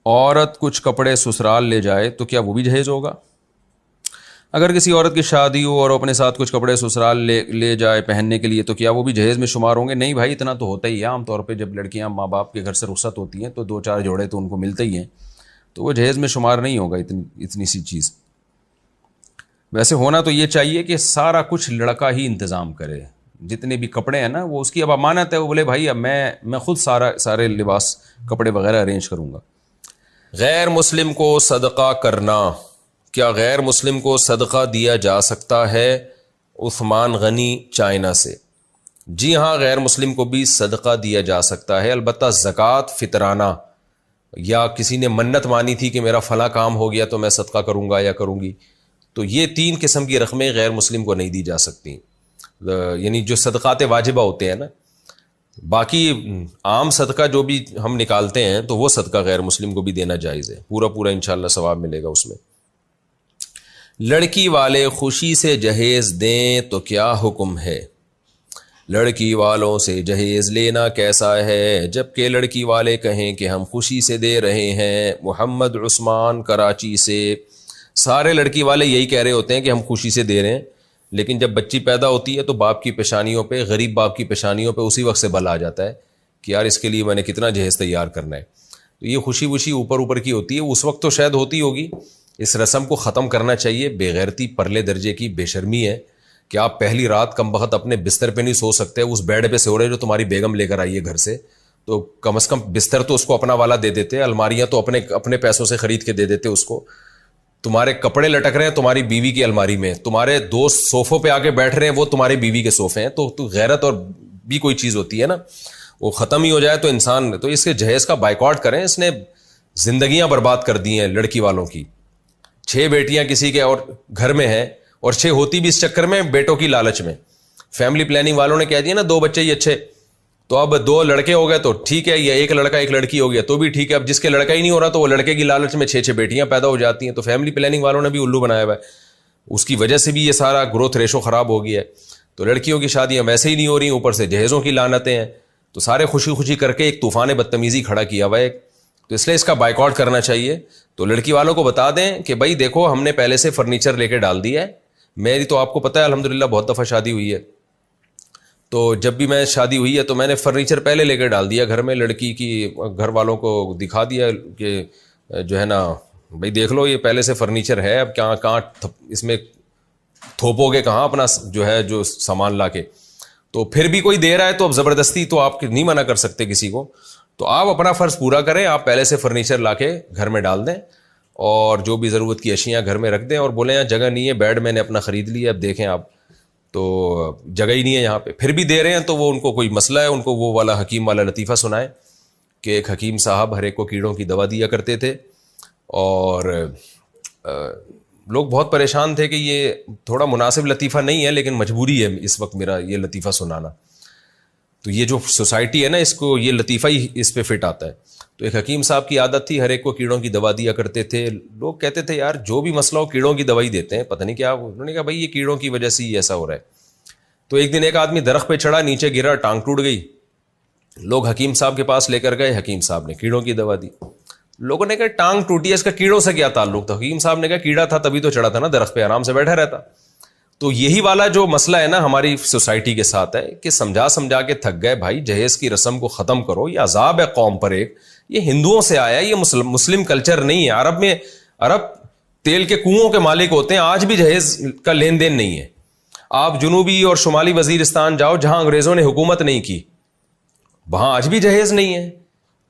عورت کچھ کپڑے سسرال لے جائے تو کیا وہ بھی جہیز ہوگا؟ اگر کسی عورت کی شادی ہو اور اپنے ساتھ کچھ کپڑے سسرال لے جائے پہننے کے لیے تو کیا وہ بھی جہیز میں شمار ہوں گے؟ نہیں بھائی، اتنا تو ہوتا ہی ہے. عام طور پہ جب لڑکیاں ماں باپ کے گھر سے رخصت ہوتی ہیں تو 2-4 جوڑے تو ان کو ملتے ہی ہیں، تو وہ جہیز میں شمار نہیں ہوگا اتنی سی چیز. ویسے ہونا تو یہ چاہیے کہ سارا کچھ لڑکا ہی انتظام کرے، جتنے بھی کپڑے ہیں نا وہ اس کی اب امانت ہے. وہ بولے بھائی اب میں خود سارے لباس کپڑے وغیرہ ارینج کروں گا. غیر مسلم کو صدقہ کرنا، کیا غیر مسلم کو صدقہ دیا جا سکتا ہے؟ عثمان غنی چائنا سے. جی ہاں، غیر مسلم کو بھی صدقہ دیا جا سکتا ہے، البتہ زکوٰۃ فطرانہ، یا کسی نے منت مانی تھی کہ میرا فلاں کام ہو گیا تو میں صدقہ کروں گا یا کروں گی، تو یہ 3 قسم کی رقمیں غیر مسلم کو نہیں دی جا سکتی. یعنی جو صدقات واجبہ ہوتے ہیں نا، باقی عام صدقہ جو بھی ہم نکالتے ہیں تو وہ صدقہ غیر مسلم کو بھی دینا جائز ہے، پورا انشاءاللہ ثواب ملے گا اس میں. لڑکی والے خوشی سے جہیز دیں تو کیا حکم ہے؟ لڑکی والوں سے جہیز لینا کیسا ہے جبکہ لڑکی والے کہیں کہ ہم خوشی سے دے رہے ہیں؟ محمد عثمان کراچی سے. سارے لڑکی والے یہی کہہ رہے ہوتے ہیں کہ ہم خوشی سے دے رہے ہیں، لیکن جب بچی پیدا ہوتی ہے تو باپ کی پیشانیوں پہ، غریب باپ کی پیشانیوں پہ اسی وقت سے بل آ جاتا ہے کہ یار اس کے لیے میں نے کتنا جہیز تیار کرنا ہے. تو یہ خوشی وشی اوپر کی ہوتی ہے، اس وقت تو شاید ہوتی ہوگی. اس رسم کو ختم کرنا چاہیے. بے غیرتی پرلے درجے کی بے شرمی ہے کہ آپ پہلی رات کم بخت اپنے بستر پہ نہیں سو سکتے، اس بیڈ پہ سو رہے جو تمہاری بیگم لے کر آئی ہے گھر سے، تو کم از کم بستر تو اس کو اپنا والا دے دیتے، الماریاں تو اپنے پیسوں سے خرید کے دے دیتے اس کو. تمہارے کپڑے لٹک رہے ہیں تمہاری بیوی کی الماری میں، تمہارے دوست صوفوں پہ آ کے بیٹھ رہے ہیں وہ تمہاری بیوی کے صوفے ہیں. تو غیرت اور بھی کوئی چیز ہوتی ہے نا، وہ ختم ہی ہو جائے تو انسان، تو اس کے جہیز کا بائیکاٹ کریں. اس نے زندگیاں برباد کر دی ہیں لڑکی والوں کی. 6 بیٹیاں کسی کے اور گھر میں ہیں، اور 6 ہوتی بھی اس چکر میں بیٹوں کی لالچ میں. فیملی پلاننگ والوں نے کہہ دیا نا 2 بچے ہی اچھے، تو اب 2 لڑکے ہو گئے تو ٹھیک ہے، یا 1 لڑکا 1 لڑکی ہو گیا تو بھی ٹھیک ہے. اب جس کے لڑکا ہی نہیں ہو رہا تو وہ لڑکے کی لالچ میں 6 بیٹیاں پیدا ہو جاتی ہیں. تو فیملی پلاننگ والوں نے بھی الو بنایا ہوا ہے، اس کی وجہ سے بھی یہ سارا گروتھ ریشو خراب ہو گیا ہے. تو لڑکیوں کی شادیاں ویسے ہی نہیں ہو رہی، اوپر سے جہیزوں کی لعنتیں ہیں. تو سارے خوشی کر کے ایک طوفان بدتمیزی کھڑا کیا ہوا ہے. تو اس لیے اس کا بائیکاٹ کرنا چاہیے. تو لڑکی والوں کو بتا دیں کہ بھائی دیکھو ہم نے پہلے سے فرنیچر لے کے ڈال دیا ہے. میری تو آپ کو پتہ ہے الحمدللہ بہت دفعہ شادی ہوئی ہے، تو جب بھی میں شادی ہوئی ہے تو میں نے فرنیچر پہلے لے کے ڈال دیا گھر میں. لڑکی کی گھر والوں کو دکھا دیا کہ جو ہے نا بھائی دیکھ لو یہ پہلے سے فرنیچر ہے، اب کہاں اس میں تھوپو گے کہاں اپنا جو سامان لا کے. تو پھر بھی کوئی دے رہا ہے تو اب زبردستی تو آپ نہیں منع کر سکتے کسی کو. تو آپ اپنا فرض پورا کریں، آپ پہلے سے فرنیچر لا کے گھر میں ڈال دیں اور جو بھی ضرورت کی اشیاء گھر میں رکھ دیں، اور بولیں یہاں جگہ نہیں ہے، بیڈ میں نے اپنا خرید لیا، اب دیکھیں آپ تو جگہ ہی نہیں ہے یہاں پہ. پھر بھی دے رہے ہیں تو وہ ان کو کوئی مسئلہ ہے، ان کو وہ والا حکیم والا لطیفہ سنائیں کہ ایک حکیم صاحب ہر ایک کو کیڑوں کی دوا دیا کرتے تھے، اور لوگ بہت پریشان تھے کہ یہ تھوڑا مناسب لطیفہ نہیں ہے لیکن مجبوری ہے اس وقت میرا یہ لطیفہ سنانا. تو یہ جو سوسائٹی ہے نا اس کو یہ لطیفہ ہی اس پہ فٹ آتا ہے. تو ایک حکیم صاحب کی عادت تھی، ہر ایک کو کیڑوں کی دوا دیا کرتے تھے. لوگ کہتے تھے یار جو بھی مسئلہ ہو کیڑوں کی دوائی دیتے ہیں، پتہ نہیں کیا. انہوں نے کہا بھائی یہ کیڑوں کی وجہ سے ہی ایسا ہو رہا ہے. تو ایک دن ایک آدمی درخت پہ چڑھا، نیچے گرا، ٹانگ ٹوٹ گئی. لوگ حکیم صاحب کے پاس لے کر گئے، حکیم صاحب نے کیڑوں کی دوا دی. لوگوں نے کہا ٹانگ ٹوٹی ہے، اس کا کیڑوں سے کیا تعلق تھا؟ حکیم صاحب نے کہا کیڑا تھا تبھی تو چڑھا تھا نا درخت پہ، آرام سے بیٹھا رہتا. تو یہی والا جو مسئلہ ہے نا ہماری سوسائٹی کے ساتھ ہے کہ سمجھا کے تھک گئے. بھائی جہیز کی رسم کو ختم کرو، یہ عذاب ہے قوم پر. ایک یہ ہندوؤں سے آیا ہے، یہ مسلم کلچر نہیں ہے. عرب تیل کے کنوؤں کے مالک ہوتے ہیں، آج بھی جہیز کا لین دین نہیں ہے. آپ جنوبی اور شمالی وزیرستان جاؤ جہاں انگریزوں نے حکومت نہیں کی، وہاں آج بھی جہیز نہیں ہے.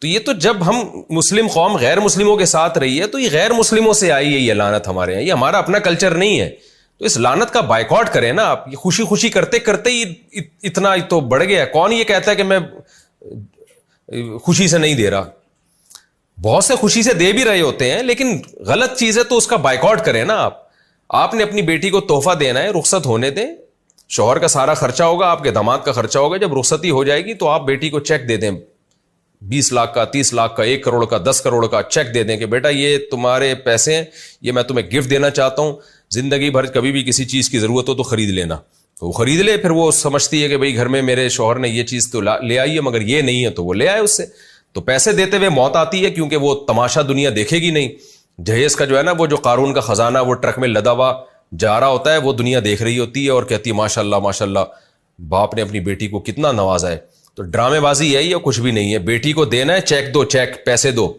تو یہ تو جب ہم مسلم قوم غیر مسلموں کے ساتھ رہی ہے تو یہ غیر مسلموں سے آئی ہے یہ لعنت ہمارے یہاں، یہ ہمارا اپنا کلچر نہیں ہے. تو اس لعنت کا بائیکاٹ کریں نا آپ. یہ خوشی کرتے ہی اتنا تو بڑھ گیا. کون یہ کہتا ہے کہ میں خوشی سے نہیں دے رہا؟ بہت سے خوشی سے دے بھی رہے ہوتے ہیں، لیکن غلط چیز ہے تو اس کا بائیکاٹ کریں نا آپ. آپ نے اپنی بیٹی کو تحفہ دینا ہے، رخصت ہونے دیں. شوہر کا سارا خرچہ ہوگا، آپ کے داماد کا خرچہ ہوگا. جب رخصتی ہو جائے گی تو آپ بیٹی کو چیک دے دیں، 20 لاکھ کا، 30 لاکھ کا، 1 کروڑ کا، 10 کروڑ کا چیک دے دیں کہ بیٹا یہ تمہارے پیسے ہیں، یہ میں تمہیں گفٹ دینا چاہتا ہوں. زندگی بھر کبھی بھی کسی چیز کی ضرورت ہو تو خرید لینا. تو وہ خرید لے. پھر وہ سمجھتی ہے کہ بھئی گھر میں میرے شوہر نے یہ چیز تو لے آئی ہے مگر یہ نہیں ہے، تو وہ لے آئے اس سے. تو پیسے دیتے ہوئے موت آتی ہے کیونکہ وہ تماشا دنیا دیکھے گی نہیں. جہیز کا جو ہے نا وہ جو قارون کا خزانہ وہ ٹرک میں لدا ہوا جا رہا ہوتا ہے, وہ دنیا دیکھ رہی ہوتی ہے اور کہتی ہے ماشاء اللہ باپ نے اپنی بیٹی کو کتنا نوازا ہے. تو ڈرامے بازی ہے یہ, کچھ بھی نہیں ہے. بیٹی کو دینا ہے چیک دو, چیک پیسے دو.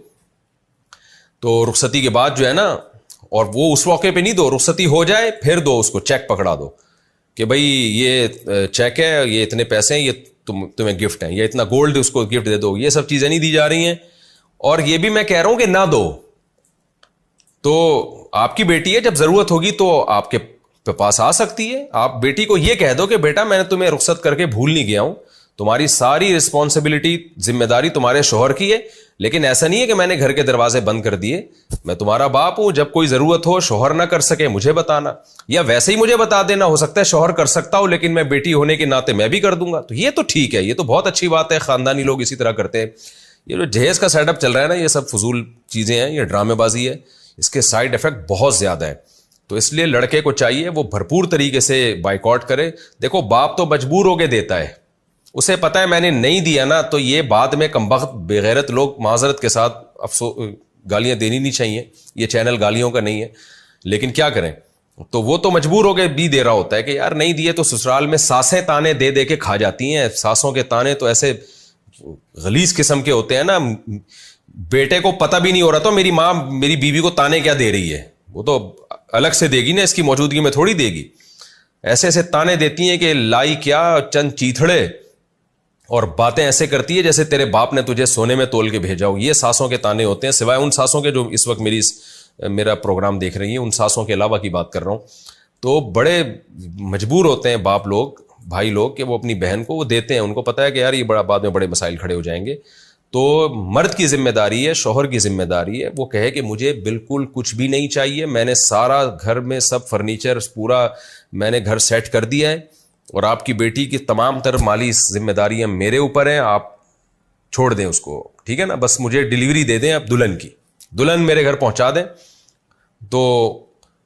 تو رخصتی کے بعد جو ہے نا, اور وہ اس موقع پہ نہیں دو, رخصتی ہو جائے پھر دو, اس کو چیک پکڑا دو کہ بھائی یہ چیک ہے, یہ اتنے پیسے ہیں, یہ تمہیں گفٹ ہیں, یا اتنا گولڈ اس کو گفٹ دے دو. یہ سب چیزیں نہیں دی جا رہی ہیں. اور یہ بھی میں کہہ رہا ہوں کہ نہ دو. تو آپ کی بیٹی ہے, جب ضرورت ہوگی تو آپ کے پاس آ سکتی ہے. آپ بیٹی کو یہ کہہ دو کہ بیٹا میں نے تمہیں رخصت کر کے بھول نہیں گیا ہوں, تمہاری ساری رسپانسبلٹی ذمہ داری تمہارے شوہر کی ہے, لیکن ایسا نہیں ہے کہ میں نے گھر کے دروازے بند کر دیے. میں تمہارا باپ ہوں, جب کوئی ضرورت ہو, شوہر نہ کر سکے مجھے بتانا, یا ویسے ہی مجھے بتا دینا. ہو سکتا ہے شوہر کر سکتا ہو لیکن میں بیٹی ہونے کے ناطے میں بھی کر دوں گا. تو یہ تو ٹھیک ہے, یہ تو بہت اچھی بات ہے, خاندانی لوگ اسی طرح کرتے ہیں. یہ جو جہیز کا سیٹ اپ چل رہا ہے نا, یہ سب فضول چیزیں ہیں, یہ ڈرامے بازی ہے, اس کے سائڈ افیکٹ بہت زیادہ ہے. تو اس لیے لڑکے کو چاہیے وہ بھرپور طریقے سے بائیکاٹ کرے. دیکھو باپ تو مجبور ہو کے دیتا ہے, اسے پتا ہے میں نے نہیں دیا نا تو یہ بعد میں کمبخت بےغیرت لوگ معذرت کے ساتھ گالیاں دینی نہیں چاہیے, یہ چینل گالیوں کا نہیں ہے, لیکن کیا کریں. تو وہ تو مجبور ہو کے بھی دے رہا ہوتا ہے کہ یار نہیں دیے تو سسرال میں ساسیں تانے دے دے کے کھا جاتی ہیں. ساسوں کے تانے تو ایسے غلیظ قسم کے ہوتے ہیں نا, بیٹے کو پتہ بھی نہیں ہو رہا تو میری ماں میری بیوی کو تانے کیا دے رہی ہے, وہ تو الگ سے دے گی نا, اس کی موجودگی میں تھوڑی دے گی. ایسے ایسے تانے دیتی ہیں کہ لائی کیا چند چیتھڑے, اور باتیں ایسے کرتی ہے جیسے تیرے باپ نے تجھے سونے میں تول کے بھیجا ہو. یہ ساسوں کے تانے ہوتے ہیں, سوائے ان ساسوں کے جو اس وقت میرا پروگرام دیکھ رہی ہیں, ان ساسوں کے علاوہ کی بات کر رہا ہوں. تو بڑے مجبور ہوتے ہیں باپ لوگ, بھائی لوگ, کہ وہ اپنی بہن کو وہ دیتے ہیں. ان کو پتہ ہے کہ یار یہ بڑا بعد میں بڑے مسائل کھڑے ہو جائیں گے. تو مرد کی ذمہ داری ہے, شوہر کی ذمہ داری ہے, وہ کہے کہ مجھے بالکل کچھ بھی نہیں چاہیے, میں نے سارا گھر میں سب فرنیچر پورا میں نے گھر سیٹ کر دیا ہے, اور آپ کی بیٹی کی تمام تر مالی ذمہ داریاں میرے اوپر ہیں, آپ چھوڑ دیں اس کو, ٹھیک ہے نا, بس مجھے ڈیلیوری دے دیں اب دلہن کی, دلہن میرے گھر پہنچا دیں. تو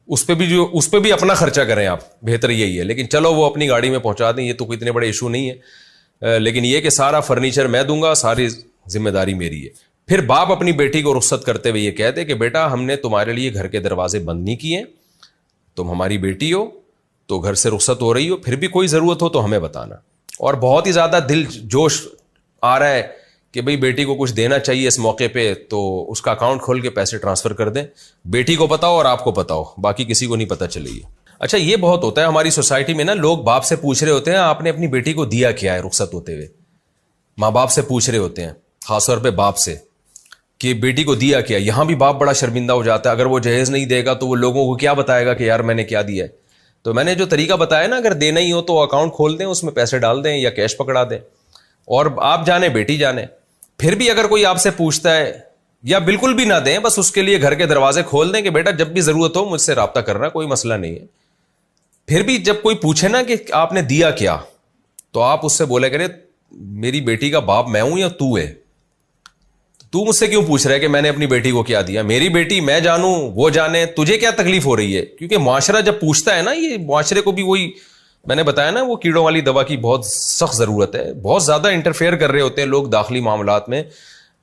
اس پہ بھی اپنا خرچہ کریں آپ, بہتر یہی ہے. لیکن چلو وہ اپنی گاڑی میں پہنچا دیں, یہ تو کوئی اتنے بڑے ایشو نہیں ہے, لیکن یہ کہ سارا فرنیچر میں دوں گا, ساری ذمہ داری میری ہے. پھر باپ اپنی بیٹی کو رخصت کرتے ہوئے یہ کہتے کہ بیٹا ہم نے تمہارے لیے گھر کے دروازے بند نہیں کیے, تم ہماری بیٹی ہو تو گھر سے رخصت ہو رہی ہو, پھر بھی کوئی ضرورت ہو تو ہمیں بتانا. اور بہت ہی زیادہ دل جوش آ رہا ہے کہ بھئی بیٹی کو کچھ دینا چاہیے اس موقع پہ, تو اس کا اکاؤنٹ کھول کے پیسے ٹرانسفر کر دیں. بیٹی کو پتا ہو اور آپ کو پتا ہو, باقی کسی کو نہیں پتا چلے گی. اچھا یہ بہت ہوتا ہے ہماری سوسائٹی میں نا, لوگ باپ سے پوچھ رہے ہوتے ہیں آپ نے اپنی بیٹی کو دیا کیا ہے رخصت ہوتے ہوئے. ماں باپ سے پوچھ رہے ہوتے ہیں, خاص طور پہ باپ سے, کہ بیٹی کو دیا کیا. یہاں بھی باپ بڑا شرمندہ ہو جاتا ہے, اگر وہ جہیز نہیں دے گا تو وہ لوگوں کو کیا بتائے گا کہ یار میں نے کیا دیا ہے. تو میں نے جو طریقہ بتایا نا, اگر دینا ہی ہو تو اکاؤنٹ کھول دیں, اس میں پیسے ڈال دیں یا کیش پکڑا دیں, اور آپ جانے بیٹی جانے. پھر بھی اگر کوئی آپ سے پوچھتا ہے, یا بالکل بھی نہ دیں, بس اس کے لیے گھر کے دروازے کھول دیں کہ بیٹا جب بھی ضرورت ہو مجھ سے رابطہ کرنا, کوئی مسئلہ نہیں ہے. پھر بھی جب کوئی پوچھے نا کہ آپ نے دیا کیا, تو آپ اس سے بولے کرے میری بیٹی کا باپ میں ہوں یا تو ہے, تو مجھ سے کیوں پوچھ رہا ہے کہ میں نے اپنی بیٹی کو کیا دیا. میری بیٹی میں جانوں وہ جانے, تجھے کیا تکلیف ہو رہی ہے. کیونکہ معاشرہ جب پوچھتا ہے نا, یہ معاشرے کو بھی وہی میں نے بتایا نا, وہ کیڑوں والی دوا کی بہت سخت ضرورت ہے. بہت زیادہ انٹرفیئر کر رہے ہوتے ہیں لوگ داخلی معاملات میں.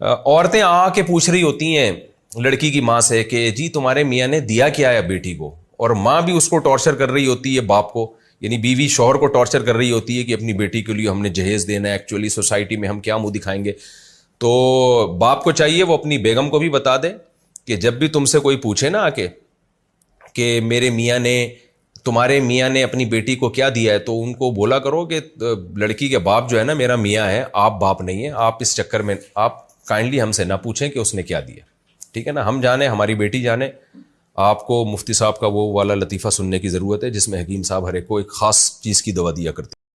عورتیں آ کے پوچھ رہی ہوتی ہیں لڑکی کی ماں سے کہ جی تمہارے میاں نے دیا کیا ہے بیٹی کو, اور ماں بھی اس کو ٹارچر کر رہی ہوتی ہے باپ کو, یعنی بیوی شوہر کو ٹارچر کر رہی ہوتی ہے کہ اپنی بیٹی کے لیے ہم نے جہیز دینا ہے, ایکچولی سوسائٹی میں ہم کیا منہ دکھائیں گے. تو باپ کو چاہیے وہ اپنی بیگم کو بھی بتا دے کہ جب بھی تم سے کوئی پوچھے نا آ کے کہ میرے میاں نے تمہارے میاں نے اپنی بیٹی کو کیا دیا ہے, تو ان کو بولا کرو کہ لڑکی کے باپ جو ہے نا میرا میاں ہے, آپ باپ نہیں ہے. آپ اس چکر میں آپ کائنڈلی ہم سے نہ پوچھیں کہ اس نے کیا دیا, ٹھیک ہے نا. ہم جانے, ہماری بیٹی جانے. آپ کو مفتی صاحب کا وہ والا لطیفہ سننے کی ضرورت ہے جس میں حکیم صاحب ہر ایک کو ایک خاص چیز کی دوا دیا کرتے.